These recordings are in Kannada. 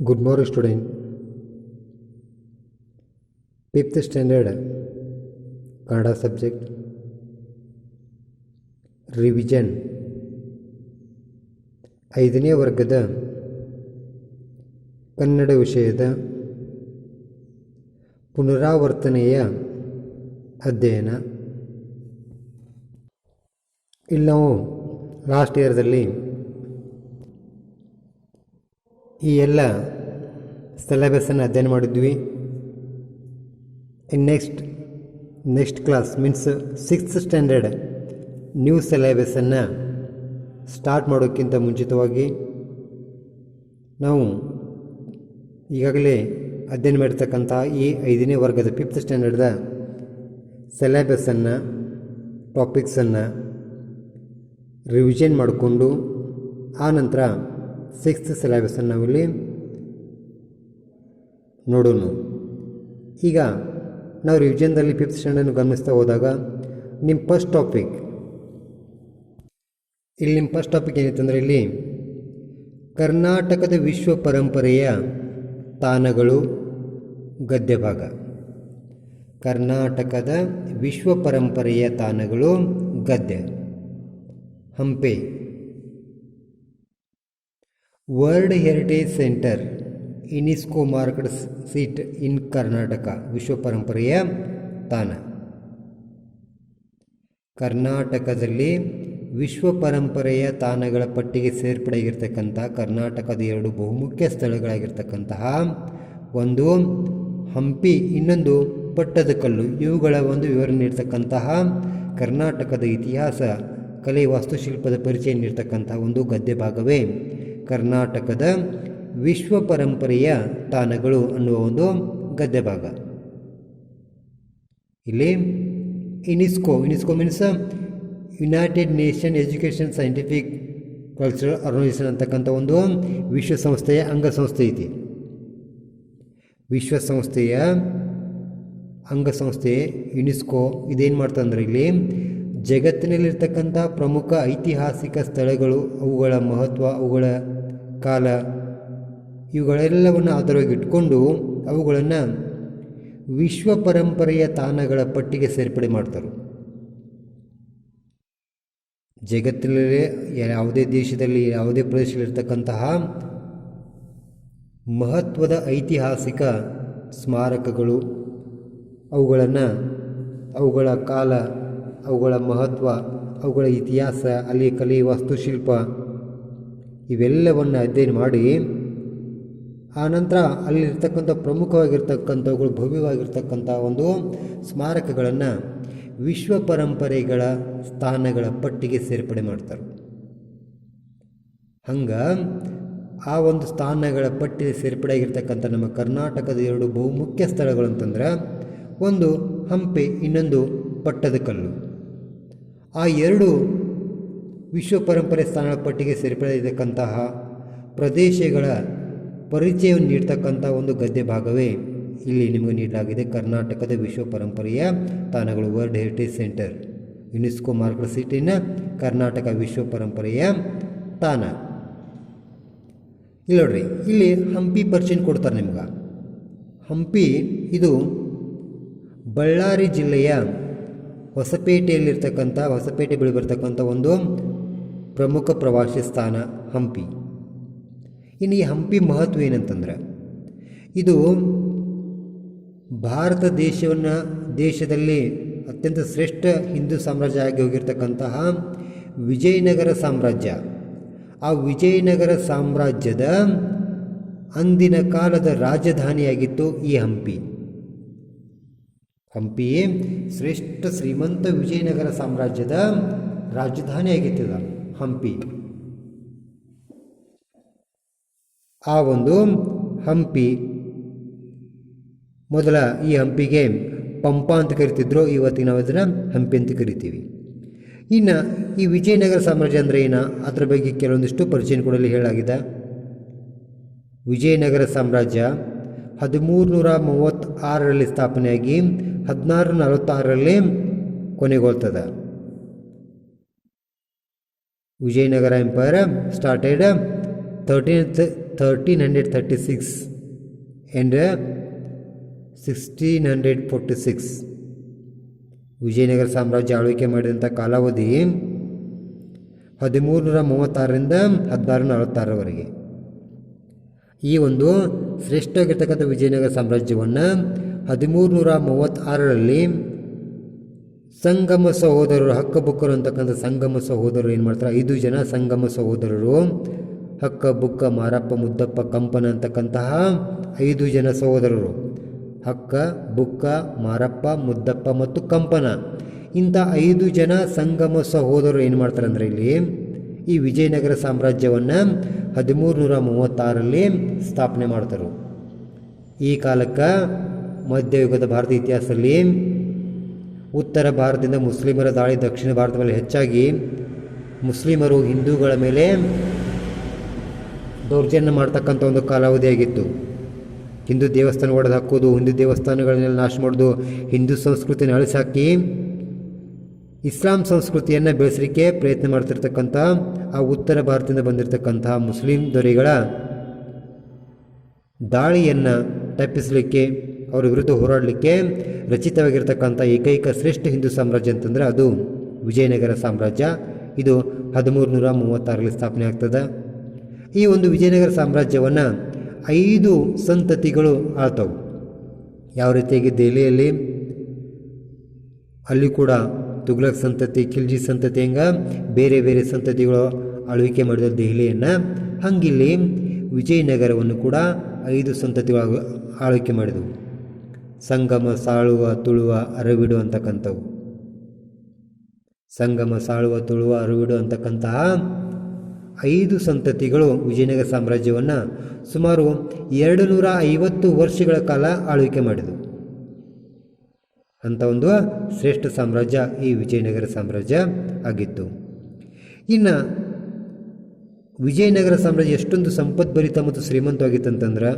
Good morning, student. Fifth standard Kannada subject revision 5ನೇ ವರ್ಗದ ಕನ್ನಡ ವಿಷಯದ ಪುನರಾವರ್ತನೆಯ ಅಧ್ಯಯನ. ಇಲ್ಲಿ ನಾವು ಲಾಸ್ಟ್ ಇಯರ್ದಲ್ಲಿ ಈ ಎಲ್ಲ ಸಿಲೆಬಸ್ಸನ್ನು ಅಧ್ಯಯನ ಮಾಡಿದ್ವಿ. In next class means 6th standard new ಸಿಲೆಬಸ್ಸನ್ನು ಸ್ಟಾರ್ಟ್ ಮಾಡೋಕ್ಕಿಂತ ಮುಂಚಿತವಾಗಿ ನಾವು ಈಗಾಗಲೇ ಅಧ್ಯಯನ ಮಾಡಿರ್ತಕ್ಕಂಥ ಈ 5ನೇ ವರ್ಗದ 5th ಸ್ಟ್ಯಾಂಡರ್ಡ್ದ ಸಿಲೆಬಸ್ಸನ್ನು ಟಾಪಿಕ್ಸನ್ನು ರಿವಿಷನ್ ಮಾಡಿಕೊಂಡು ಆನಂತರ 6th ಸಿಲೆಬಸ್ಸನ್ನು ನಾವಿಲ್ಲಿ ನೋಡೋಣ. ಈಗ ನಾವು ರಿವಿಷನ್ದಲ್ಲಿ 5th ಸ್ಟ್ಯಾಂಡರ್ಡನ್ನು ಗಮನಿಸ್ತಾ ಹೋದಾಗ ನಿಮ್ಮ ಫಸ್ಟ್ ಟಾಪಿಕ್ ಏನಿತ್ತಂದರೆ ಇಲ್ಲಿ ಕರ್ನಾಟಕದ ವಿಶ್ವ ಪರಂಪರೆಯ ತಾಣಗಳು ಗದ್ಯ ಭಾಗ. ಕರ್ನಾಟಕದ ವಿಶ್ವ ಪರಂಪರೆಯ ತಾಣಗಳು ಗದ್ಯ. Hampi world heritage centre UNESCO marked seat ಇನ್ ಕರ್ನಾಟಕ ವಿಶ್ವ ಪರಂಪರೆಯ ತಾಣ. ಕರ್ನಾಟಕದಲ್ಲಿ ವಿಶ್ವ ಪರಂಪರೆಯ ತಾಣಗಳ ಪಟ್ಟಿಗೆ ಸೇರ್ಪಡೆಯಾಗಿರ್ತಕ್ಕಂಥ ಕರ್ನಾಟಕದ 2 ಬಹುಮುಖ್ಯ ಸ್ಥಳಗಳಾಗಿರ್ತಕ್ಕಂತಹ ಒಂದು ಹಂಪಿ, ಇನ್ನೊಂದು ಪಟ್ಟದಕಲ್ಲು. ಇವುಗಳ ಒಂದು ವಿವರಣೆ ನೀಡ್ತಕ್ಕಂತಹ ಕರ್ನಾಟಕದ ಇತಿಹಾಸ, ಕಲೆ, ವಾಸ್ತುಶಿಲ್ಪದ ಪರಿಚಯ ನೀಡ್ತಕ್ಕಂತಹ ಒಂದು ಗದ್ಯ ಭಾಗವೇ ಕರ್ನಾಟಕದ ವಿಶ್ವ ಪರಂಪರೆಯ ತಾಣಗಳು ಅನ್ನುವ ಒಂದು ಗದ್ಯ ಭಾಗ. ಇಲ್ಲಿ UNESCO means United Nation Education Scientific Cultural Organisation ಅಂತಕ್ಕಂಥ ಒಂದು ವಿಶ್ವಸಂಸ್ಥೆಯ ಅಂಗಸಂಸ್ಥೆ ಐತಿ. ವಿಶ್ವಸಂಸ್ಥೆಯ ಅಂಗಸಂಸ್ಥೆ ಯುನೆಸ್ಕೋ ಇದೇನು ಮಾಡ್ತಂದ್ರೆ ಇಲ್ಲಿ ಜಗತ್ತಿನಲ್ಲಿರ್ತಕ್ಕಂಥ ಪ್ರಮುಖ ಐತಿಹಾಸಿಕ ಸ್ಥಳಗಳು, ಅವುಗಳ ಮಹತ್ವ, ಅವುಗಳ ಕಾಲ, ಇವುಗಳೆಲ್ಲವನ್ನು ಆಧಾರವಾಗಿಟ್ಕೊಂಡು ಅವುಗಳನ್ನು ವಿಶ್ವ ಪರಂಪರೆಯ ತಾಣಗಳ ಪಟ್ಟಿಗೆ ಸೇರ್ಪಡೆ ಮಾಡ್ತಾರೆ. ಜಗತ್ತಿನಲ್ಲಿ ಯಾವುದೇ ದೇಶದಲ್ಲಿ, ಯಾವುದೇ ಪ್ರದೇಶದಲ್ಲಿರ್ತಕ್ಕಂತಹ ಮಹತ್ವದ ಐತಿಹಾಸಿಕ ಸ್ಮಾರಕಗಳು, ಅವುಗಳ ಕಾಲ, ಅವುಗಳ ಮಹತ್ವ, ಅವುಗಳ ಇತಿಹಾಸ, ಅಲ್ಲಿ ಕಲೆ, ವಾಸ್ತುಶಿಲ್ಪ ಇವೆಲ್ಲವನ್ನು ಅಧ್ಯಯನ ಮಾಡಿ ಆನಂತರ ಅಲ್ಲಿರ್ತಕ್ಕಂಥ ಪ್ರಮುಖವಾಗಿರ್ತಕ್ಕಂಥವುಗಳು, ಭವ್ಯವಾಗಿರ್ತಕ್ಕಂಥ ಒಂದು ಸ್ಮಾರಕಗಳನ್ನು ವಿಶ್ವ ಪರಂಪರೆಗಳ ಸ್ಥಾನಗಳ ಪಟ್ಟಿಗೆ ಸೇರ್ಪಡೆ ಮಾಡ್ತಾರೆ. ಹಂಗೆ ಆ ಒಂದು ಸ್ಥಾನಗಳ ಪಟ್ಟಿಗೆ ಸೇರ್ಪಡೆಯಾಗಿರ್ತಕ್ಕಂಥ ನಮ್ಮ ಕರ್ನಾಟಕದ 2 ಬಹುಮುಖ್ಯ ಸ್ಥಳಗಳು ಅಂತಂದ್ರೆ ಒಂದು ಹಂಪೆ, ಇನ್ನೊಂದು ಪಟ್ಟದಕಲ್ಲು. ಆ 2 ವಿಶ್ವ ಪರಂಪರೆ ಸ್ಥಾನಗಳ ಪಟ್ಟಿಗೆ ಸೇರ್ಪಡೆಯಾಗಿರ್ತಕ್ಕಂತಹ ಪ್ರದೇಶಗಳ ಪರಿಚಯವನ್ನು ನೀಡ್ತಕ್ಕಂಥ ಒಂದು ಗದ್ಯ ಭಾಗವೇ ಇಲ್ಲಿ ನಿಮಗೆ ನೀಡಲಾಗಿದೆ ಕರ್ನಾಟಕದ ವಿಶ್ವ ಪರಂಪರೆಯ ತಾಣಗಳು. World heritage centre UNESCO marked seat ಇನ್ ಕರ್ನಾಟಕ ವಿಶ್ವ ಪರಂಪರೆಯ ತಾಣ. ಇಲ್ಲಿ ನೋಡ್ರಿ, ಇಲ್ಲಿ ಹಂಪಿ ಪರಿಚಯ ಕೊಡ್ತಾರೆ ನಿಮ್ಗೆ. ಹಂಪಿ ಇದು ಬಳ್ಳಾರಿ ಜಿಲ್ಲೆಯ ಹೊಸಪೇಟೆಯಲ್ಲಿರ್ತಕ್ಕಂಥ, ಹೊಸಪೇಟೆ ಬಳಿ ಬರ್ತಕ್ಕಂಥ ಒಂದು ಪ್ರಮುಖ ಪ್ರವಾಸಿ ಸ್ಥಾನ ಹಂಪಿ. ಇನ್ನು ಈ ಹಂಪಿ ಮಹತ್ವ ಏನಂತಂದ್ರೆ ಇದು ಭಾರತ ದೇಶದಲ್ಲಿ ಅತ್ಯಂತ ಶ್ರೇಷ್ಠ ಹಿಂದೂ ಸಾಮ್ರಾಜ್ಯ ಆಗಿ ಹೋಗಿರ್ತಕ್ಕಂತಹ ವಿಜಯನಗರ ಸಾಮ್ರಾಜ್ಯ. ಆ ವಿಜಯನಗರ ಸಾಮ್ರಾಜ್ಯದ ಅಂದಿನ ಕಾಲದ ರಾಜಧಾನಿಯಾಗಿತ್ತು ಈ ಹಂಪಿ. ಹಂಪಿ ಶ್ರೀಮಂತ ವಿಜಯನಗರ ಸಾಮ್ರಾಜ್ಯದ ರಾಜಧಾನಿಯಾಗಿತ್ತದ ಹಂಪಿ. ಆ ಒಂದು ಹಂಪಿ ಮೊದಲ ಈ ಹಂಪಿಗೆ ಪಂಪ ಅಂತ ಕರಿತಿದ್ರು, ಇವತ್ತಿಗೆ ನಾವು ಅದನ್ನು ಹಂಪಿ ಅಂತ ಕರಿತೀವಿ. ಇನ್ನು ಈ ವಿಜಯನಗರ ಸಾಮ್ರಾಜ್ಯ ಅಂದರೆ ಏನು, ಅದರ ಬಗ್ಗೆ ಕೆಲವೊಂದಿಷ್ಟು ಪರಿಚಯ ಕೊಡಲು ಹೇಳಲಾಗಿದೆ. ವಿಜಯನಗರ ಸಾಮ್ರಾಜ್ಯ 1336ರಲ್ಲಿ ಸ್ಥಾಪನೆಯಾಗಿ 1646ರಲ್ಲಿ ಕೊನೆಗೊಳ್ತದೆ. Vijayanagara empire started 13th 1336 and 1646. Vijayanagara ಸಾಮ್ರಾಜ್ಯ ಆಳ್ವಿಕೆ ಮಾಡಿದಂಥ ಕಾಲಾವಧಿ 1336ರಿಂದ 1646ರವರೆಗೆ. ಈ ಒಂದು ಶ್ರೇಷ್ಠವಾಗಿರ್ತಕ್ಕಂಥ ವಿಜಯನಗರ ಸಾಮ್ರಾಜ್ಯವನ್ನು 1336ರಲ್ಲಿ ಸಂಗಮ ಸಹೋದರರು, ಹಕ್ಕಬುಕ್ಕರು ಅಂತಕ್ಕಂಥ ಸಂಗಮ ಸಹೋದರರು ಏನು ಮಾಡ್ತಾರೆ, 5 ಜನ ಸಂಗಮ ಸಹೋದರರು, ಹಕ್ಕ ಬುಕ್ಕ ಮಾರಪ್ಪ ಮುದ್ದಪ್ಪ ಕಂಪನ ಅಂತಕ್ಕಂತಹ 5 ಜನ ಸಹೋದರರು, ಹಕ್ಕ ಬುಕ್ಕ ಮಾರಪ್ಪ ಮುದ್ದಪ್ಪ ಮತ್ತು ಕಂಪನ, ಇಂಥ 5 ಜನ ಸಂಗಮ ಸಹೋದರರು ಏನು ಮಾಡ್ತಾರೆ ಅಂದರೆ ಇಲ್ಲಿ ಈ ವಿಜಯನಗರ ಸಾಮ್ರಾಜ್ಯವನ್ನು 1336ರಲ್ಲಿ ಸ್ಥಾಪನೆ ಮಾಡ್ತಾರೆ. ಈ ಕಾಲಕ್ಕೆ ಮಧ್ಯಯುಗದ ಭಾರತ ಇತಿಹಾಸದಲ್ಲಿ ಉತ್ತರ ಭಾರತದಿಂದ ಮುಸ್ಲಿಮರ ದಾಳಿ ದಕ್ಷಿಣ ಭಾರತ ಮೇಲೆ ಹೆಚ್ಚಾಗಿ ಮುಸ್ಲಿಮರು ಹಿಂದೂಗಳ ಮೇಲೆ ದೌರ್ಜನ್ಯ ಮಾಡ್ತಕ್ಕಂಥ ಒಂದು ಕಾಲಾವಧಿಯಾಗಿತ್ತು. ಹಿಂದೂ ದೇವಸ್ಥಾನ ಒಡೆದು ಹಾಕೋದು, ಹಿಂದೂ ದೇವಸ್ಥಾನಗಳನ್ನೆಲ್ಲ ನಾಶ ಮಾಡೋದು, ಹಿಂದೂ ಸಂಸ್ಕೃತಿನ ಅಳಿಸಾಕಿ ಇಸ್ಲಾಂ ಸಂಸ್ಕೃತಿಯನ್ನು ಬೆಳೆಸಲಿಕ್ಕೆ ಪ್ರಯತ್ನ ಮಾಡ್ತಿರ್ತಕ್ಕಂಥ ಆ ಉತ್ತರ ಭಾರತದಿಂದ ಬಂದಿರತಕ್ಕಂತಹ ಮುಸ್ಲಿಂ ದೊರೆಗಳ ದಾಳಿಯನ್ನು ತಪ್ಪಿಸಲಿಕ್ಕೆ, ಅವರ ವಿರುದ್ಧ ಹೋರಾಡಲಿಕ್ಕೆ ರಚಿತವಾಗಿರ್ತಕ್ಕಂಥ ಏಕೈಕ ಶ್ರೇಷ್ಠ ಹಿಂದೂ ಸಾಮ್ರಾಜ್ಯ ಅಂತಂದರೆ ಅದು ವಿಜಯನಗರ ಸಾಮ್ರಾಜ್ಯ. ಇದು 1336ರಲ್ಲಿ ಸ್ಥಾಪನೆ ಆಗ್ತದೆ. ಈ ಒಂದು ವಿಜಯನಗರ ಸಾಮ್ರಾಜ್ಯವನ್ನು 5 ಸಂತತಿಗಳು ಆಳ್ತವೆ. ಯಾವ ರೀತಿಯಾಗಿ ದೆಹಲಿಯಲ್ಲಿ ಅಲ್ಲಿ ಕೂಡ ತುಘಲಕ್ ಸಂತತಿ, ಖಿಲ್ಜಿ ಸಂತತಿ, ಹಂಗೆ ಬೇರೆ ಬೇರೆ ಸಂತತಿಗಳು ಆಳ್ವಿಕೆ ಮಾಡಿದ ದೆಹಲಿಯನ್ನು, ಹಂಗಿಲ್ಲಿ ವಿಜಯನಗರವನ್ನು ಕೂಡ 5 ಸಂತತಿಗಳು ಆಳ್ವಿಕೆ ಮಾಡಿದವು. ಸಂಗಮ, ಸಾಳುವ, ತುಳುವ, ಅರವಿಡು ಅಂತಕ್ಕಂಥವು. ಸಂಗಮ, ಸಾಳುವ, ತುಳುವ, ಅರವಿಡು ಅಂತಕ್ಕಂತಹ 5 ಸಂತತಿಗಳು ವಿಜಯನಗರ ಸಾಮ್ರಾಜ್ಯವನ್ನು ಸುಮಾರು 250 ವರ್ಷಗಳ ಕಾಲ ಆಳ್ವಿಕೆ ಮಾಡಿದವು. ಅಂಥ ಒಂದು ಶ್ರೇಷ್ಠ ಸಾಮ್ರಾಜ್ಯ ಈ ವಿಜಯನಗರ ಸಾಮ್ರಾಜ್ಯ ಆಗಿತ್ತು. ಇನ್ನು ವಿಜಯನಗರ ಸಾಮ್ರಾಜ್ಯ ಎಷ್ಟೊಂದು ಸಂಪದ್ಭರಿತ ಮತ್ತು ಶ್ರೀಮಂತವಾಗಿತ್ತಂತಂದ್ರೆ,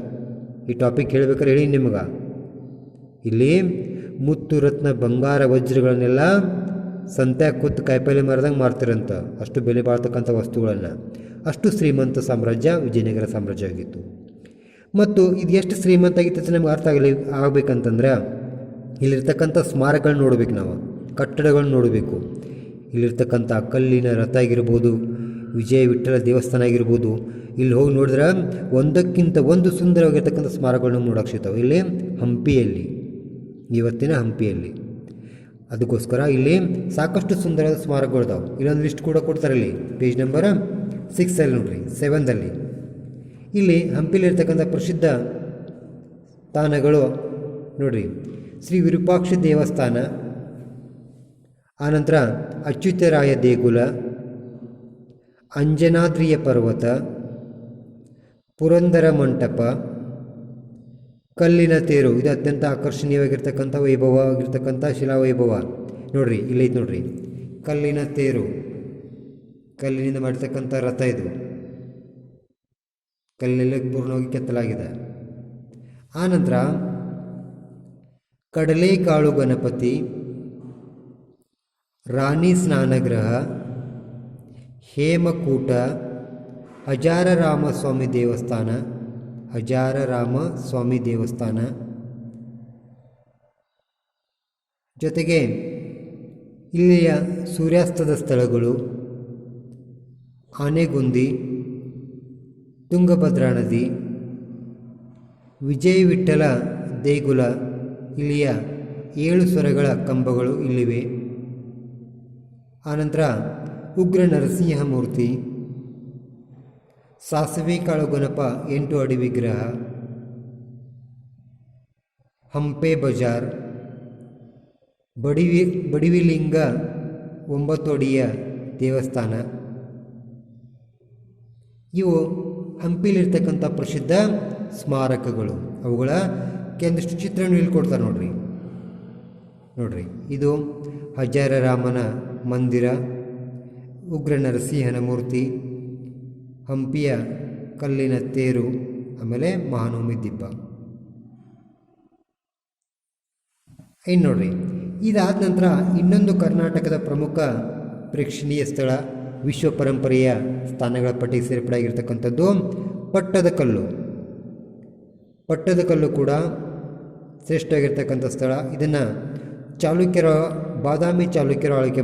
ಈ ಟಾಪಿಕ್ ಹೇಳ್ಬೇಕಾದ್ರೆ ಹೇಳಿ ನಿಮಗೆ, ಇಲ್ಲಿ ಮುತ್ತು ರತ್ನ ಬಂಗಾರ ವಜ್ರಗಳನ್ನೆಲ್ಲ ಸಂತ್ಯಾಗ ಕೂತು ಕಾಯಿಪಲ್ಲೆ ಮಾರ್ದಂಗೆ ಮಾರ್ತಿರಂತ, ಅಷ್ಟು ಬೆಲೆ ಬಾಳ್ತಕ್ಕಂಥ ವಸ್ತುಗಳನ್ನು. ಅಷ್ಟು ಶ್ರೀಮಂತ ಸಾಮ್ರಾಜ್ಯ ವಿಜಯನಗರ ಸಾಮ್ರಾಜ್ಯ ಆಗಿತ್ತು. ಮತ್ತು ಇದು ಎಷ್ಟು ಶ್ರೀಮಂತ ಆಗಿತ್ತು ಅಂತ ನಮ್ಗೆ ಅರ್ಥ ಆಗಬೇಕಂತಂದ್ರೆ ಇಲ್ಲಿರ್ತಕ್ಕಂಥ ಸ್ಮಾರಕಗಳನ್ನ ನೋಡಬೇಕು, ನಾವು ಕಟ್ಟಡಗಳನ್ನ ನೋಡಬೇಕು. ಇಲ್ಲಿರ್ತಕ್ಕಂಥ ಕಲ್ಲಿನ ರಥ ಆಗಿರ್ಬೋದು, ವಿಜಯ ವಿಠ್ಠಲ ದೇವಸ್ಥಾನ ಆಗಿರ್ಬೋದು, ಇಲ್ಲಿ ಹೋಗಿ ನೋಡಿದ್ರೆ ಒಂದಕ್ಕಿಂತ ಒಂದು ಸುಂದರವಾಗಿರ್ತಕ್ಕಂಥ ಸ್ಮಾರಕಗಳನ್ನ ನೋಡೋಕೆ ಸಿಗ್ತಾವೆ ಇಲ್ಲಿ ಹಂಪಿಯಲ್ಲಿ, ಇವತ್ತಿನ ಹಂಪಿಯಲ್ಲಿ. ಅದಕ್ಕೋಸ್ಕರ ಇಲ್ಲಿ ಸಾಕಷ್ಟು ಸುಂದರವಾದ ಸ್ಮಾರಕಗಳಿದಾವೆ. ಇಲ್ಲೊಂದು ಲಿಸ್ಟ್ ಕೂಡ ಕೊಡ್ತಾರೆ, ಇಲ್ಲಿ ಪೇಜ್ ನಂಬರ್ 6 ನೋಡ್ರಿ, 7ದಲ್ಲಿ. ಇಲ್ಲಿ ಹಂಪಿಲಿರ್ತಕ್ಕಂಥ ಪ್ರಸಿದ್ಧ ತಾಣಗಳು ನೋಡ್ರಿ, ಶ್ರೀ ವಿರೂಪಾಕ್ಷ ದೇವಸ್ಥಾನ, ಆನಂತರ ಅಚ್ಯುತರಾಯ ದೇಗುಲ, ಅಂಜನಾದ್ರಿಯ ಪರ್ವತ, ಪುರಂದರ ಮಂಟಪ, ಕಲ್ಲಿನ ತೇರು, ಇದು ಅತ್ಯಂತ ಆಕರ್ಷಣೀಯವಾಗಿರ್ತಕ್ಕಂಥ ವೈಭವವಾಗಿರ್ತಕ್ಕಂಥ ಶಿಲಾವೈಭವ. ನೋಡ್ರಿ ಇಲ್ಲೈತೆ ನೋಡ್ರಿ, ಕಲ್ಲಿನ ತೇರು, ಕಲ್ಲಿನಿಂದ ಮಾಡಿರ್ತಕ್ಕಂಥ ರಥ, ಇದು ಕಲ್ಲಿನಲ್ಲಿ ಪೂರ್ಣವಾಗಿ ಕೆತ್ತಲಾಗಿದೆ. ಆನಂತರ ಕಡಲೆಕಾಳು ಗಣಪತಿ, ರಾಣಿ ಸ್ನಾನಗೃಹ, ಹೇಮಕೂಟ, ಹಜಾರರಾಮ ಸ್ವಾಮಿ ದೇವಸ್ಥಾನ, ಹಜಾರರಾಮ ಸ್ವಾಮಿ ದೇವಸ್ಥಾನ, ಜೊತೆಗೆ ಇಲ್ಲಿಯ ಸೂರ್ಯಾಸ್ತದ ಸ್ಥಳಗಳು, ಆನೆಗುಂದಿ, ತುಂಗಭದ್ರಾ ನದಿ, ವಿಜಯ ವಿಠ್ಠಲ ದೇಗುಲ, ಇಲ್ಲಿಯ 7 ಸ್ವರಗಳ ಕಂಬಗಳು ಇಲ್ಲಿವೆ. ಆನಂತರ ಉಗ್ರ ನರಸಿಂಹ ಮೂರ್ತಿ, ಸಾಸಿವೆ ಕಾಳು ಗಣಪ 8 ಅಡಿ ವಿಗ್ರಹ, ಹಂಪೆ ಬಜಾರ್, ಬಡಿವಿಲಿಂಗ 9 ಅಡಿಯ ದೇವಸ್ಥಾನ. ಇವು ಹಂಪಿಲಿರ್ತಕ್ಕಂಥ ಪ್ರಸಿದ್ಧ ಸ್ಮಾರಕಗಳು. ಅವುಗಳ ಕೆಲವಷ್ಟು ಚಿತ್ರವನ್ನು ಇಲ್ಲಿ ಕೊಡ್ತಾರೆ ನೋಡ್ರಿ. ಇದು ಹಜಾರರಾಮನ ಮಂದಿರ, ಉಗ್ರ ನರಸಿಂಹನ ಮೂರ್ತಿ, ಹಂಪಿಯ ಕಲ್ಲಿನ ತೇರು, ಆಮೇಲೆ ಮಹಾನವಮಿ ದಿಬ್ಬ. ಇನ್ನು ನೋಡ್ರಿ, ಇದಾದ ನಂತರ ಇನ್ನೊಂದು ಕರ್ನಾಟಕದ ಪ್ರಮುಖ ಪ್ರೇಕ್ಷಣೀಯ ಸ್ಥಳ, ವಿಶ್ವ ಪರಂಪರೆಯ ಸ್ಥಾನಗಳ ಪಟ್ಟಿಗೆ ಸೇರ್ಪಡೆಯಾಗಿರ್ತಕ್ಕಂಥದ್ದು ಪಟ್ಟದಕಲ್ಲು. ಪಟ್ಟದಕಲ್ಲು ಕೂಡ ಶ್ರೇಷ್ಠವಾಗಿರ್ತಕ್ಕಂಥ ಸ್ಥಳ. ಇದನ್ನು ಬಾದಾಮಿ ಚಾಲುಕ್ಯರು ಆಳ್ವಿಕೆ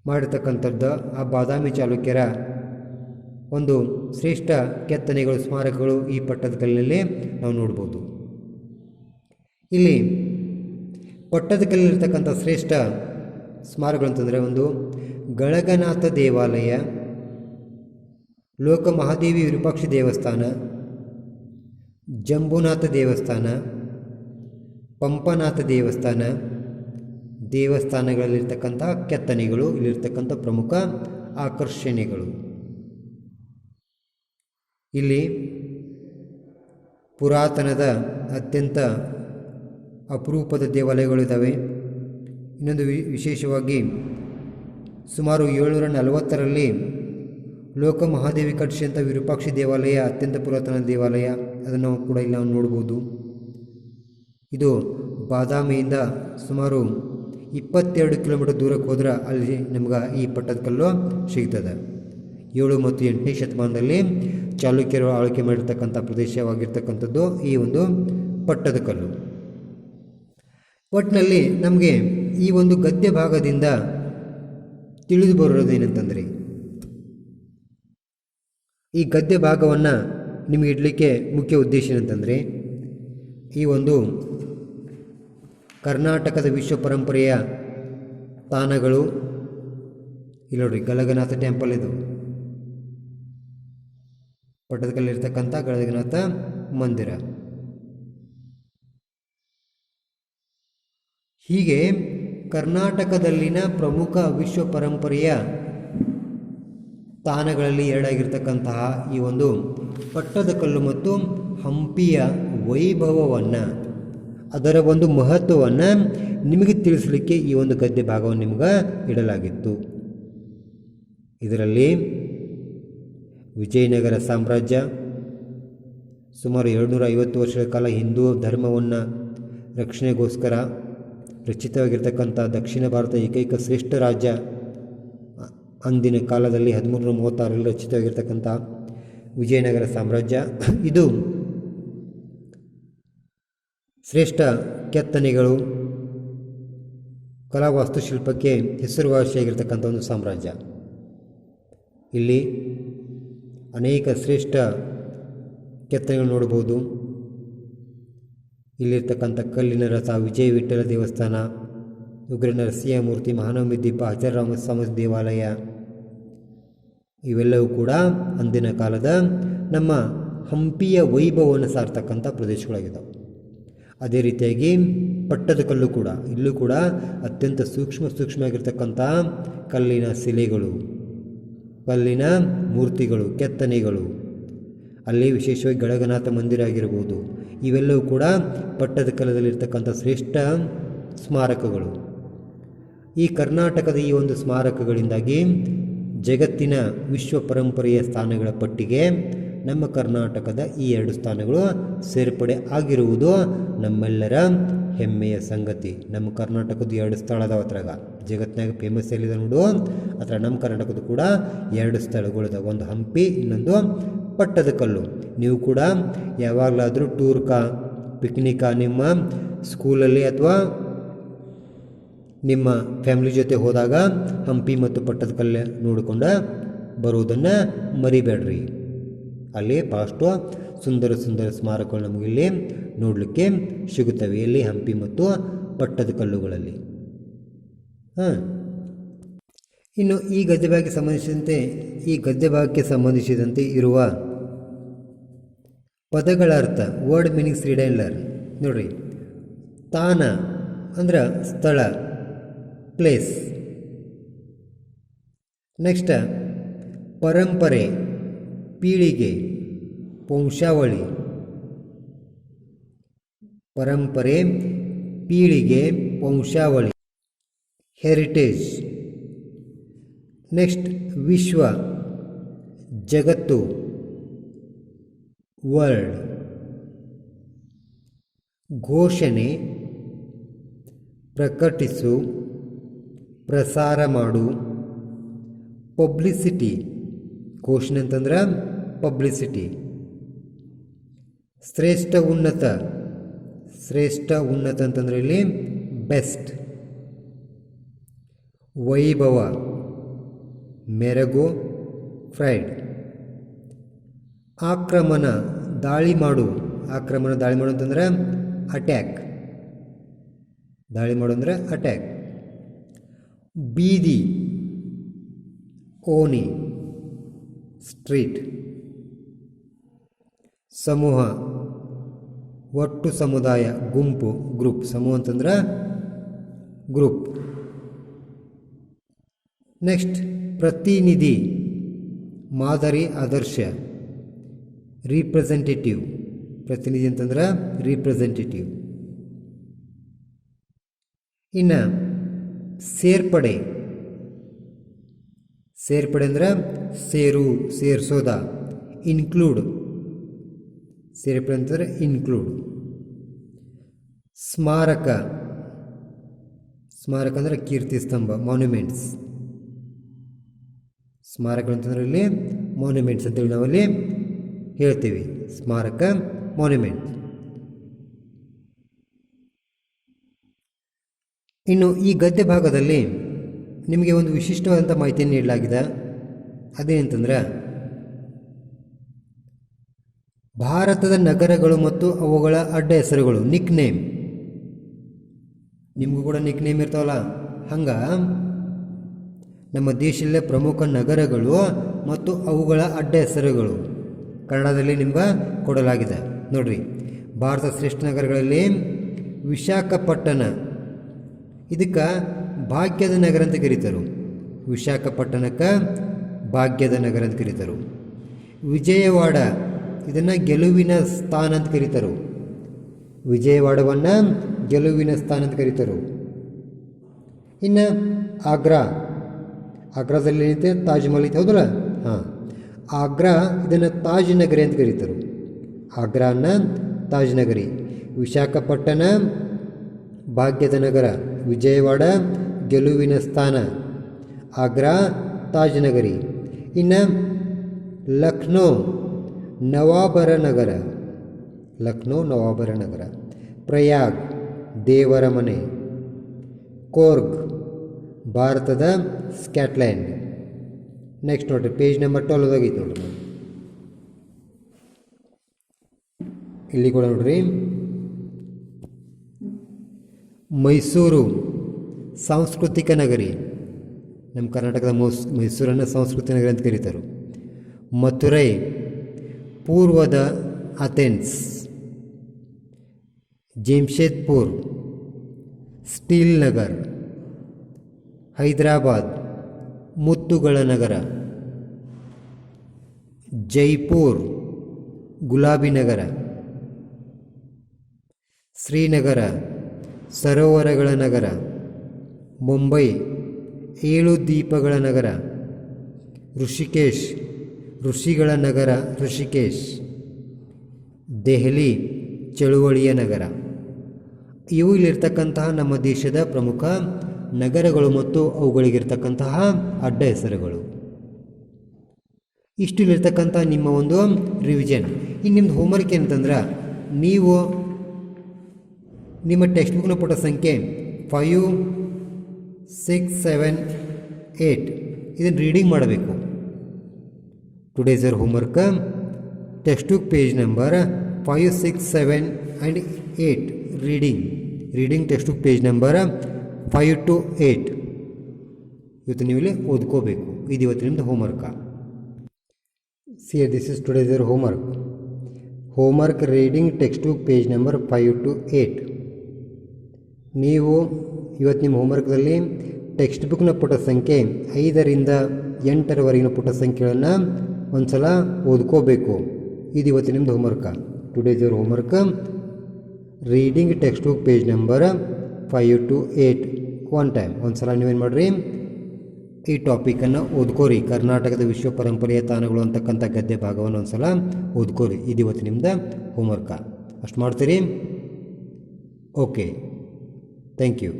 ಮಾಡಿರ್ತಕ್ಕಂಥದ್ದು. ಆ ಬಾದಾಮಿ ಚಾಲುಕ್ಯರ ಒಂದು ಶ್ರೇಷ್ಠ ಕೆತ್ತನೆಗಳು, ಸ್ಮಾರಕಗಳು ಈ ಪಟ್ಟದಕಲ್ಲಿನಲ್ಲಿ ನಾವು ನೋಡ್ಬೋದು. ಇಲ್ಲಿ ಪಟ್ಟದಕಲ್ಲಿರ್ತಕ್ಕಂಥ ಶ್ರೇಷ್ಠ ಸ್ಮಾರಕಗಳು ಅಂತಂದರೆ ಒಂದು ಗಳಗನಾಥ ದೇವಾಲಯ, ಲೋಕಮಹಾದೇವಿ ವಿರೂಪಾಕ್ಷಿ ದೇವಸ್ಥಾನ, ಜಂಬುನಾಥ ದೇವಸ್ಥಾನ, ಪಂಪನಾಥ ದೇವಸ್ಥಾನಗಳಲ್ಲಿರ್ತಕ್ಕಂಥ ಕೆತ್ತನೆಗಳು ಇಲ್ಲಿರ್ತಕ್ಕಂಥ ಪ್ರಮುಖ ಆಕರ್ಷಣೆಗಳು. ಇಲ್ಲಿ ಪುರಾತನದ ಅತ್ಯಂತ ಅಪರೂಪದ ದೇವಾಲಯಗಳಿದ್ದಾವೆ. ಇನ್ನೊಂದು ವಿಶೇಷವಾಗಿ ಸುಮಾರು 740ರಲ್ಲಿ ಲೋಕಮಹಾದೇವಿ ಕಟ್ಟಿಸಿದಂಥ ವಿರೂಪಾಕ್ಷಿ ದೇವಾಲಯ ಅತ್ಯಂತ ಪುರಾತನ ದೇವಾಲಯ. ಅದನ್ನು ಕೂಡ ಇಲ್ಲಿ ನಾವು ನೋಡ್ಬೋದು. ಇದು ಬಾದಾಮಿಯಿಂದ ಸುಮಾರು 22 ಕಿಲೋಮೀಟರ್ ದೂರಕ್ಕೆ ಹೋದ್ರೆ ಅಲ್ಲಿ ನಮ್ಗೆ ಈ ಪಟ್ಟದಕಲ್ಲು ಸಿಗ್ತದೆ. 7 ಮತ್ತು 8ನೇ ಶತಮಾನದಲ್ಲಿ ಚಾಲುಕ್ಯರು ಆಳ್ವಿಕೆ ಮಾಡಿರ್ತಕ್ಕಂಥ ಪ್ರದೇಶವಾಗಿರ್ತಕ್ಕಂಥದ್ದು ಈ ಒಂದು ಪಟ್ಟದಕಲ್ಲು. ಒಟ್ಟಿನಲ್ಲಿ ನಮಗೆ ಈ ಒಂದು ಗದ್ಯ ಭಾಗದಿಂದ ತಿಳಿದು ಬರೋದೇನಂತಂದರೆ, ಈ ಗದ್ಯ ಭಾಗವನ್ನು ನಿಮಗೆ ಇಡಲಿಕ್ಕೆ ಮುಖ್ಯ ಉದ್ದೇಶ ಏನಂತಂದರೆ, ಈ ಒಂದು ಕರ್ನಾಟಕದ ವಿಶ್ವ ಪರಂಪರೆಯ ತಾಣಗಳು ಇಲ್ಲಿ ನೋಡ್ರಿ, ಗಳಗನಾಥ ಟೆಂಪಲ್, ಇದು ಪಟ್ಟದಕಲ್ಲಿರ್ತಕ್ಕಂಥ ಗಳಗನಾಥ ಮಂದಿರ. ಹೀಗೆ ಕರ್ನಾಟಕದಲ್ಲಿನ ಪ್ರಮುಖ ವಿಶ್ವ ಪರಂಪರೆಯ ತಾಣಗಳಲ್ಲಿ ಎರಡಾಗಿರ್ತಕ್ಕಂತಹ ಈ ಒಂದು ಪಟ್ಟದಕಲ್ಲು ಮತ್ತು ಹಂಪಿಯ ವೈಭವವನ್ನು, ಅದರ ಒಂದು ಮಹತ್ವವನ್ನು ನಿಮಗೆ ತಿಳಿಸಲಿಕ್ಕೆ ಈ ಒಂದು ಗದ್ಯ ಭಾಗವನ್ನು ನಿಮಗೆ ಇಡಲಾಗಿತ್ತು. ಇದರಲ್ಲಿ ವಿಜಯನಗರ ಸಾಮ್ರಾಜ್ಯ ಸುಮಾರು 250 ವರ್ಷಗಳ ಕಾಲ ಹಿಂದೂ ಧರ್ಮವನ್ನು ರಕ್ಷಣೆಗೋಸ್ಕರ ರಚಿತವಾಗಿರ್ತಕ್ಕಂಥ ದಕ್ಷಿಣ ಭಾರತ ಏಕೈಕ ಶ್ರೇಷ್ಠ ರಾಜ್ಯ. ಅಂದಿನ ಕಾಲದಲ್ಲಿ 1336ರಲ್ಲಿ ರಚಿತವಾಗಿರ್ತಕ್ಕಂಥ ವಿಜಯನಗರ ಸಾಮ್ರಾಜ್ಯ. ಇದು ಶ್ರೇಷ್ಠ ಕೆತ್ತನೆಗಳು, ಕಲಾ ವಾಸ್ತುಶಿಲ್ಪಕ್ಕೆ ಹೆಸರುವಾಸಿಯಾಗಿರ್ತಕ್ಕಂಥ ಒಂದು ಸಾಮ್ರಾಜ್ಯ. ಇಲ್ಲಿ ಅನೇಕ ಶ್ರೇಷ್ಠ ಕೆತ್ತನೆಗಳು ನೋಡ್ಬೋದು. ಇಲ್ಲಿರ್ತಕ್ಕಂಥ ಕಲ್ಲಿನ ರಥ, ವಿಜಯ ವಿಠ್ಠಲ ದೇವಸ್ಥಾನ, ಉಗ್ರ ನರಸಿಂಹ ಮೂರ್ತಿ, ಮಹಾನವಮಿ ದೀಪ, ಹಜಾರರಾಮ ಸ್ವಾಮಿ ದೇವಾಲಯ, ಇವೆಲ್ಲವೂ ಕೂಡ ಅಂದಿನ ಕಾಲದ ನಮ್ಮ ಹಂಪಿಯ ವೈಭವವನ್ನು ಸಾರ್ತಕ್ಕಂಥ ಪ್ರದೇಶಗಳಾಗಿದ್ದಾವೆ. ಅದೇ ರೀತಿಯಾಗಿ ಪಟ್ಟದಕಲ್ಲು ಕೂಡ, ಇಲ್ಲೂ ಕೂಡ ಅತ್ಯಂತ ಸೂಕ್ಷ್ಮವಾಗಿರ್ತಕ್ಕಂಥ ಕಲ್ಲಿನ ಶಿಲೆಗಳು, ಕಲ್ಲಿನ ಮೂರ್ತಿಗಳು, ಕೆತ್ತನೆಗಳು, ಅಲ್ಲಿ ವಿಶೇಷವಾಗಿ ಗಳಗನಾಥ ಮಂದಿರ ಆಗಿರ್ಬೋದು, ಇವೆಲ್ಲವೂ ಕೂಡ ಪಟ್ಟದಕಲ್ಲದಲ್ಲಿರ್ತಕ್ಕಂಥ ಶ್ರೇಷ್ಠ ಸ್ಮಾರಕಗಳು. ಈ ಕರ್ನಾಟಕದ ಈ ಒಂದು ಸ್ಮಾರಕಗಳಿಂದಾಗಿ ಜಗತ್ತಿನ ವಿಶ್ವ ಪರಂಪರೆಯ ಸ್ಥಾನಗಳ ಪಟ್ಟಿಗೆ ನಮ್ಮ ಕರ್ನಾಟಕದ ಈ 2 ಸ್ಥಾನಗಳು ಸೇರ್ಪಡೆ ಆಗಿರುವುದು ನಮ್ಮೆಲ್ಲರ ಹೆಮ್ಮೆಯ ಸಂಗತಿ. ನಮ್ಮ ಕರ್ನಾಟಕದ 2 ಸ್ಥಳ ಅದಾವ. ಅದ್ರಾಗ ಜಗತ್ತಿನಾಗ ಫೇಮಸ್ ಎಲ್ಲಿದೆ ನೋಡು, ಅದರ ನಮ್ಮ ಕರ್ನಾಟಕದ ಕೂಡ 2 ಸ್ಥಳಗಳಿದಾವೆ. ಒಂದು ಹಂಪಿ, ಇನ್ನೊಂದು ಪಟ್ಟದಕಲ್ಲು. ನೀವು ಕೂಡ ಯಾವಾಗಲಾದರೂ ಪಿಕ್ನಿಕ ನಿಮ್ಮ ಸ್ಕೂಲಲ್ಲಿ ಅಥವಾ ನಿಮ್ಮ ಫ್ಯಾಮಿಲಿ ಜೊತೆ ಹೋದಾಗ ಹಂಪಿ ಮತ್ತು ಪಟ್ಟದಕಲ್ಲು ನೋಡಿಕೊಂಡು ಬರುವುದನ್ನು ಮರಿಬೇಡ್ರಿ. ಅಲ್ಲಿ ಭಾಳಷ್ಟು ಸುಂದರ ಸ್ಮಾರಕಗಳು ನಮಗಿಲ್ಲಿ ನೋಡಲಿಕ್ಕೆ ಸಿಗುತ್ತವೆ, ಇಲ್ಲಿ ಹಂಪಿ ಮತ್ತು ಪಟ್ಟದಕಲ್ಲುಗಳಲ್ಲಿ. ಇನ್ನು ಈ ಗದ್ಯ ಭಾಗಕ್ಕೆ ಸಂಬಂಧಿಸಿದಂತೆ ಇರುವ ಪದಗಳ ಅರ್ಥ, word meanings read and learn. ನೋಡ್ರಿ, ತಾಣ ಅಂದ್ರೆ ಸ್ಥಳ, ಪ್ಲೇಸ್. ನೆಕ್ಸ್ಟ್ ಪರಂಪರೆ, ಪೀಳಿಗೆ, ವಂಶಾವಳಿ. ಪರಂಪರೆ, ಪೀಳಿಗೆ, ವಂಶಾವಳಿ, ಹೆರಿಟೇಜ್. ನೆಕ್ಸ್ಟ್ ವಿಶ್ವ, ಜಗತ್ತು, ವರ್ಲ್ಡ್. ಘೋಷಣೆ, ಪ್ರಕಟಿಸು, ಪ್ರಸಾರ ಮಾಡು. ಪಬ್ಲಿಸಿಟಿ, ಕೋಶನ್ ಅಂತಂದ್ರೆ ಪಬ್ಲಿಸಿಟಿ. ಶ್ರೇಷ್ಠ ಉನ್ನತ, ಶ್ರೇಷ್ಠ ಉನ್ನತ ಅಂತಂದ್ರೆ ಇಲ್ಲಿ ಬೆಸ್ಟ್. ವೈಭವ, ಮೆರಗು, ಫ್ರೈಡ್. ಆಕ್ರಮಣ, ದಾಳಿ ಮಾಡು. ಆಕ್ರಮಣ, ದಾಳಿ ಮಾಡು ಅಂತಂದ್ರೆ ಅಟ್ಯಾಕ್. ದಾಳಿ ಮಾಡು ಅಂದರೆ ಅಟ್ಯಾಕ್. ಬೀದಿ, ಓಣಿ, ಸ್ಟ್ರೀಟ್. ಸಮೂಹ, ಒಟ್ಟು ಸಮುದಾಯ, ಗುಂಪು, ಗ್ರೂಪ್. ಸಮೂಹ ಅಂತಂದ್ರೆ ಗ್ರೂಪ್. ನೆಕ್ಸ್ಟ್ ಪ್ರತಿನಿಧಿ, ಮಾದರಿ, ಆದರ್ಶ. ರಿಪ್ರೆಸೆಂಟೇಟಿವ್, ಪ್ರತಿನಿಧಿ ಅಂತಂದ್ರೆ ರಿಪ್ರೆಸೆಂಟೇಟಿವ್. ಇನ್ನು ಸೇರ್ಪಡೆ, ಸೇರ್ಪಡೆ ಅಂದ್ರೆ ಸೇರು, ಸೇರಿಸೋದ. ಇನ್ಕ್ಲೂಡ್, ಸೇರ್ಪಡೆ ಅಂತಂದರೆ ಇನ್ಕ್ಲೂಡ್. ಸ್ಮಾರಕ, ಸ್ಮಾರಕ ಅಂದರೆ ಕೀರ್ತಿ ಸ್ತಂಭ, ಮಾನ್ಯುಮೆಂಟ್ಸ್. ಸ್ಮಾರಕ ಅಂತಂದ್ರೆ ಇಲ್ಲಿ ಮಾನ್ಯುಮೆಂಟ್ಸ್ ಅಂತೇಳಿ ನಾವಲ್ಲಿ ಹೇಳ್ತೀವಿ. ಸ್ಮಾರಕ, ಮಾನ್ಯುಮೆಂಟ್. ಇನ್ನು ಈ ಗದ್ಯ ಭಾಗದಲ್ಲಿ ನಿಮಗೆ ಒಂದು ವಿಶಿಷ್ಟವಾದಂಥ ಮಾಹಿತಿಯನ್ನು ನೀಡಲಾಗಿದೆ. ಅದೇನಂತಂದ್ರೆ ಭಾರತದ ನಗರಗಳು ಮತ್ತು ಅವುಗಳ ಅಡ್ಡ ಹೆಸರುಗಳು, ನಿಕ್ ನೇಮ್. ನಿಮಗೂ ಕೂಡ ನಿಕ್ ನೇಮ್ ಇರ್ತಾವಲ್ಲ, ಹಂಗೆ ನಮ್ಮ ದೇಶದಲ್ಲೇ ಪ್ರಮುಖ ನಗರಗಳು ಮತ್ತು ಅವುಗಳ ಅಡ್ಡ ಹೆಸರುಗಳು ಕನ್ನಡದಲ್ಲಿ ನಿಮ್ಗೆ ಕೊಡಲಾಗಿದೆ. ನೋಡ್ರಿ, ಭಾರತದ ಶ್ರೇಷ್ಠ ನಗರಗಳಲ್ಲಿ ವಿಶಾಖಪಟ್ಟಣ, ಇದಕ್ಕೆ ಭಾಗ್ಯದ ನಗರ ಅಂತ ಕರೀತಾರೆ. ವಿಶಾಖಪಟ್ಟಣಕ್ಕೆ ಭಾಗ್ಯದ ನಗರ ಅಂತ ಕರೀತಾರೆ. ವಿಜಯವಾಡ, ಇದನ್ನು ಗೆಲುವಿನ ಸ್ಥಾನ ಅಂತ ಕರೀತಾರೆ. ವಿಜಯವಾಡವನ್ನು ಗೆಲುವಿನ ಸ್ಥಾನ ಅಂತ ಕರೀತಾರೆ. ಇನ್ನು ಆಗ್ರಾ, ಆಗ್ರಾದಲ್ಲಿ ಏನೈತೆ, ತಾಜ್ ಮಹಲ್ ಐತೆ, ಹೌದಲ್ಲ? ಹಾಂ, ಆಗ್ರಾ ಇದನ್ನು ತಾಜ್ ನಗರಿ ಅಂತ ಕರೀತಾರೆ. ಆಗ್ರಾನ ತಾಜ್ ನಗರಿ. ವಿಶಾಖಪಟ್ಟಣ ಭಾಗ್ಯದ ನಗರ, ವಿಜಯವಾಡ ಗೆಲುವಿನ ಸ್ಥಾನ, ಆಗ್ರಾ ತಾಜ್ ನಗರಿ. ಇನ್ನು ಲಕ್ನೋ ನವಾಬರ ನಗರ, ಲಕ್ನೋ ನವಾಬರ ನಗರ. ಪ್ರಯಾಗ್ ದೇವರ ಮನೆ. ಕೋರ್ಗ್ ಭಾರತದ ಸ್ಕಾಟ್ಲ್ಯಾಂಡ್. ನೆಕ್ಸ್ಟ್ ನೋಡ್ರಿ, ಪೇಜ್ ನಂಬರ್ 12 ಆಗೈತೆ ನೋಡ್ರಿ. ಇಲ್ಲಿ ಕೂಡ ನೋಡ್ರಿ, ಮೈಸೂರು ಸಾಂಸ್ಕೃತಿಕ ನಗರಿ. ನಮ್ಮ ಕರ್ನಾಟಕದ ಮೈಸೂರನ್ನು ಸಾಂಸ್ಕೃತಿಕ ನಗರಿ ಅಂತ ಕರೀತಾರೆ. ಮಥುರೈ ಪೂರ್ವದ ಅಥೆನ್ಸ್. ಜಮ್ಶೇದ್ಪುರ್ ಸ್ಟೀಲ್ ನಗರ್. ಹೈದರಾಬಾದ್ ಮುತ್ತುಗಳ ನಗರ. ಜೈಪುರ್ ಗುಲಾಬಿ ನಗರ. ಶ್ರೀನಗರ ಸರೋವರಗಳ ನಗರ. ಮುಂಬೈ 7 ದೀಪಗಳ ನಗರ. ಋಷಿಕೇಶ್ ಋಷಿಗಳ ನಗರ, ಋಷಿಕೇಶ್. ದೆಹಲಿ ಚಳುವಳಿಯ ನಗರ. ಇವು ಇಲ್ಲಿರ್ತಕ್ಕಂತಹ ನಮ್ಮ ದೇಶದ ಪ್ರಮುಖ ನಗರಗಳು ಮತ್ತು ಅವುಗಳಿಗಿರ್ತಕ್ಕಂತಹ ಅಡ್ಡ ಹೆಸರುಗಳು. ಇಷ್ಟು ಇಲ್ಲಿರ್ತಕ್ಕಂಥ ನಿಮ್ಮ ಒಂದು ರಿವಿಷನ್. ಇನ್ನು ನಿಮ್ಮದು ಹೋಮ್ವರ್ಕ್ ಏನಂತಂದ್ರೆ, ನೀವು ನಿಮ್ಮ ಟೆಕ್ಸ್ಟ್ ಬುಕ್ನ ಪುಟ ಸಂಖ್ಯೆ 5, 6, 7, 8 ಇದನ್ನು ರೀಡಿಂಗ್ ಮಾಡಬೇಕು. Today's your homework, text book page number 5, 6, 7 and 8 reading text book page number 5 to 8 ಇವತ್ತು ನೀವು ಇಲ್ಲಿ ಓದ್ಕೋಬೇಕು. ಇದು ಇವತ್ತು ನಿಮ್ಮದು homework. See, this is today's your homework. Homework reading textbook page number 5 to 8. ನೀವು ಇವತ್ತು ನಿಮ್ಮ ಹೋಮ್ವರ್ಕ್ದಲ್ಲಿ ಟೆಕ್ಸ್ಟ್ ಬುಕ್ನ ಪುಟ ಸಂಖ್ಯೆ 5ರಿಂದ 8ರವರೆಗಿನ ಪುಟ ಸಂಖ್ಯೆಗಳನ್ನು ಒಂದು ಸಲ ಓದ್ಕೋಬೇಕು. ಇದು ಇವತ್ತು ನಿಮ್ಮದು homework. Today's your homework, reading text book page number 5 to 8 one time. ಒಂದು ಸಲ ನೀವೇನು ಮಾಡಿರಿ, ಈ ಟಾಪಿಕನ್ನು ಓದ್ಕೋರಿ. ಕರ್ನಾಟಕದ ವಿಶ್ವ ಪರಂಪರೆಯ ತಾಣಗಳು ಅಂತಕ್ಕಂಥ ಗದ್ಯ ಭಾಗವನ್ನು ಒಂದು ಸಲ ಓದ್ಕೋರಿ. ಇದು ಇವತ್ತು ನಿಮ್ಮದು ಹೋಮ್ವರ್ಕ. ಅಷ್ಟು ಮಾಡ್ತೀರಿ? Okay, thank you.